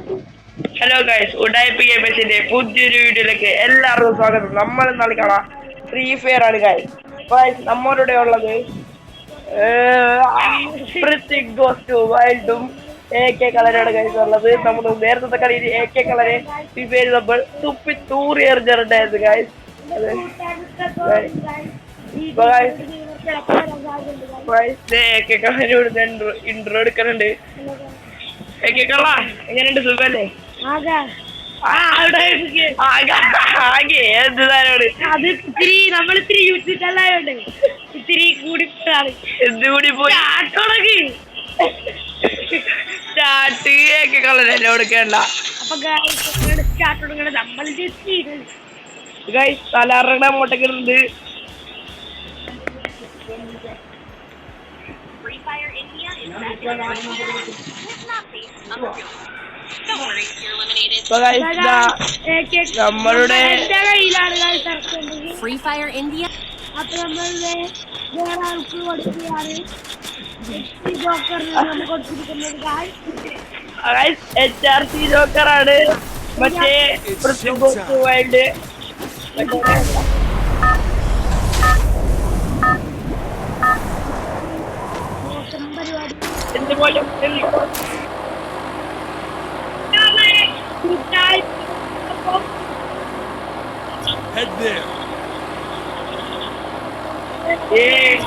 Hello guys, ഉഡായിപ്പ് ഗെയിംസിന്റെ പുതിയൊരു വീഡിയോയിലേക്ക് എല്ലാവർക്കും സ്വാഗതം. നമ്മൾ ഇന്നാൾ കാണാം ഫ്രീ ഫയർ ആണ് ഗൈസ്. നമ്മളുടെ ഉള്ളത് വൈൽഡും AK കളറാണ് ഗൈസ് ഉള്ളത്. നമ്മൾ നേരത്തെ കളിയിൽ AK കളറെ ഫ്രീ ഫയർ നമ്മൾ തുപ്പി തൂറി എറിഞ്ഞിട്ടുണ്ടായിരുന്നു ഗൈസ്. AK കളരോട് ഇൻട്രോ എടുക്കുന്നുണ്ട്. AK കള എങ്ങനെയുണ്ട്, സുഖല്ലേ? അത് ഇത്തിരി നമ്മളിത്തിരി യൂട്യൂബ് ചാനലായോണ്ട് ഇത്തിരി കൂടി എന്തുകൂടി പോയി സ്റ്റാർട്ട് AK കളരല്ലേ കൊടുക്കേണ്ട. അപ്പൊ സ്റ്റാർട്ട് തുടങ്ങണ നമ്മളുടെ ഗൈസ് തലാറണ അങ്ങോട്ടൊക്കെ ഉണ്ട്. നമ്മളുടെ ഫ്രീ ഫയർ ഇന്ത്യ. അപ്പൊ നമ്മളുടെ വേറെ ആൾക്ക് കൊടുക്കുകയാണ് HRC ജോക്കറാണ്. മറ്റേ വൈൽഡ് എന്തുപോലെ Head there.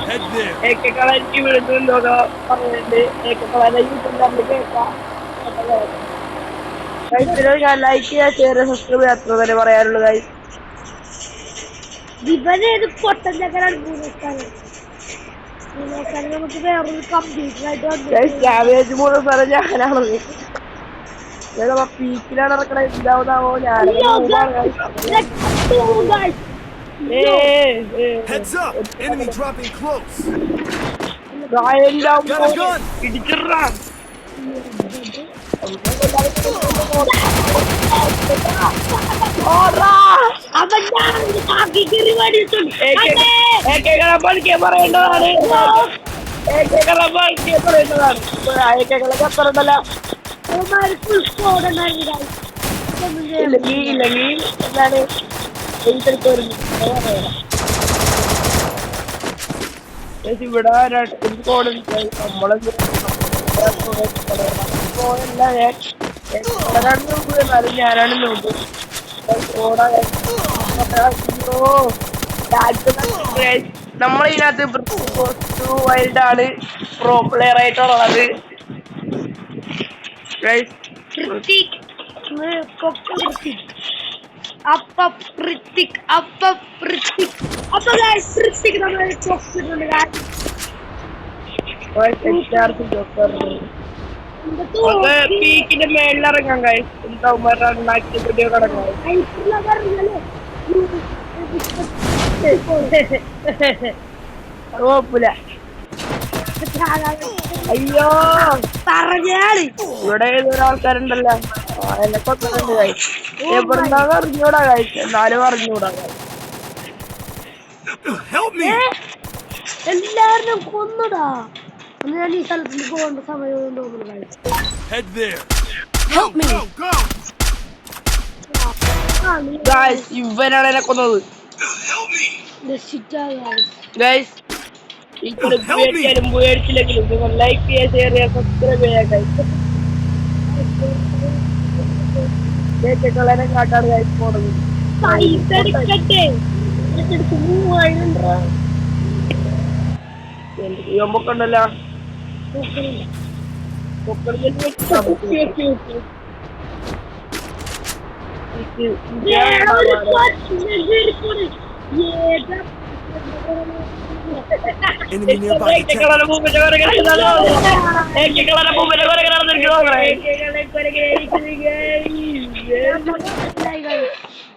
Head there. AK കളരിക്ക് വിടുന്നുണ്ടോ പറയുന്നുണ്ട്. AK കളര യൂട്യൂബിൽ കേൾക്കാം. ലൈക്ക് ചെയ്യുക, ഷെയർ, സബ്സ്ക്രൈബ് അത്ര തന്നെ പറയാനുള്ളൂ ഗൈസ്. ഇവനേത് പൊട്ടഞ്ചക്കരാണ് നമുക്ക് വേറൊരു കംപ്ലീറ്റ് ക്യാബേജ് മൂന്ന് സ്ഥലം ഞാനാണത്. പീക്കിലാണ് ഇറക്കണ. എന്താവുന്നാവോ ഞാൻ Heads up. Enemy dropping close. ഇടിച്ചിട്ടാ പറയേണ്ടതാണ്. പറയണ്ടല്ലോ. ഇല്ലെങ്കിൽ എന്താണ് ഇവിടെ നമ്മളെ ഞാനാണ് നോക്കും. നമ്മളിതിനകത്ത് വൈൽഡാണ് പ്രോ പ്ലെയർ ആയിട്ടുള്ളത്. പീക്കിന്റെ മേളിലിറങ്ങാൻ കഴിയും. കുഴപ്പമില്ല. അയ്യോ പറഞ്ഞാളി ഇവിടെ ഏതൊരു ആൾക്കാരുണ്ടല്ലോ. എന്നെ കൊണ്ടുണ്ട് കഴിച്ചു. എവിടുന്നാന്ന് അറിഞ്ഞൂടാ കഴിച്ചു. എന്നാലും അറിഞ്ഞൂടാ. എല്ലാരും കൊന്നടാ. ഞാൻ ഈ സ്ഥലത്തിന് പോകേണ്ട സമയം തോന്നുന്നു. ഇവനാണ് എന്നെ കൊന്നത്. ഗൈസ് ഈ പേടിച്ചാലും പേടിച്ചില്ലെങ്കിലും നിങ്ങൾ ലൈക്ക് ചെയ്യുക, ഷെയർ ചെയ്യുക, സബ്സ്ക്രൈബ് ചെയ്യുക. കളനെ കാട്ടാണ് ഗൈസ് പോണത്. ണ്ടല്ലോ Enemy nearby.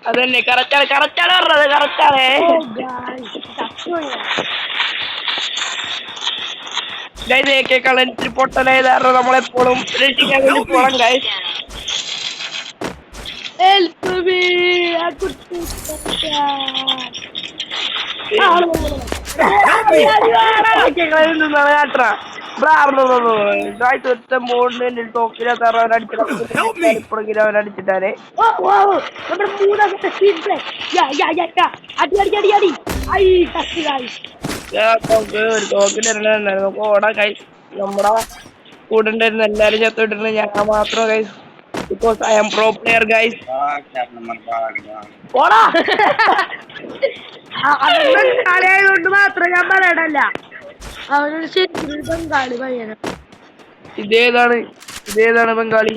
അതന്നെ കറക്റ്റാണ് പറഞ്ഞത്. കറക്റ്റാണ്. AK കളൻ ഇത്തിരി പൊട്ടനായത് കാരണം നമ്മളെപ്പോഴും രക്ഷിക്കാൻ വേണ്ടി പോകണം ഗൈസ്. ഒറ്റ മോഡിന് ടോക്കിനകത്ത് അവൻ Help me! അടിച്ചിട്ട് അവൻ അടിച്ചിട്ടാണ്. ഓ ഓ ഓ, നമ്മുടെ മൂന്നാമത്തെ ടീം പ്ലേ. യാ യാ യാ യാ. അടി അടി അടി അടി. I first guys. ഒരു ടോക്കിന് നമുക്ക് ഓടാൻ കൈ നമ്മുടെ കൂടെ ഉണ്ടായിരുന്ന എല്ലാരും ചത്തോട്ടിരുന്ന ഞാൻ മാത്രം guys. Because I am pro player guys. ഓടാ അവൻ കളിയായതുകൊണ്ട് മാത്രം ഞാൻ പറയണല്ല. അവനൊരു ശരിക്കും ബംഗാളി പയ്യന. ഇതേതാണ് ബംഗാളി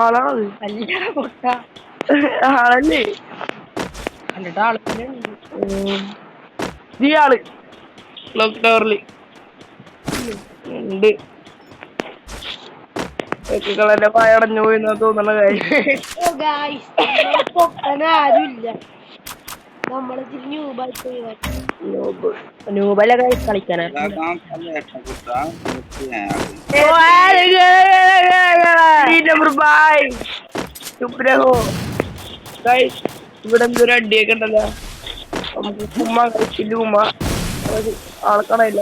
ആളാണത്. അല്ല പൊട്ട ആളല്ലേ കണ്ടിട്ട് ആൾക്കാരെ ഈ ആള് ക്ലോക്ക് ടവറില് ഉണ്ട്. കളന്റെ പായടഞ്ഞു പോയിന്നാ തോന്നണ കാര്യം. ഓ ഗൈസ് പൊക്കന ആരുമില്ല. നമ്മള് ന്യൂബായി പോയി ന്യൂബല കളിക്കാനാ. ഇവിടെ എന്തൊരു അടിയൊക്കെ ഉണ്ടല്ലോ. നമുക്ക് ഉമ്മ കഴിച്ചില്ല ഉമ്മ ആൾക്കണയില്ല.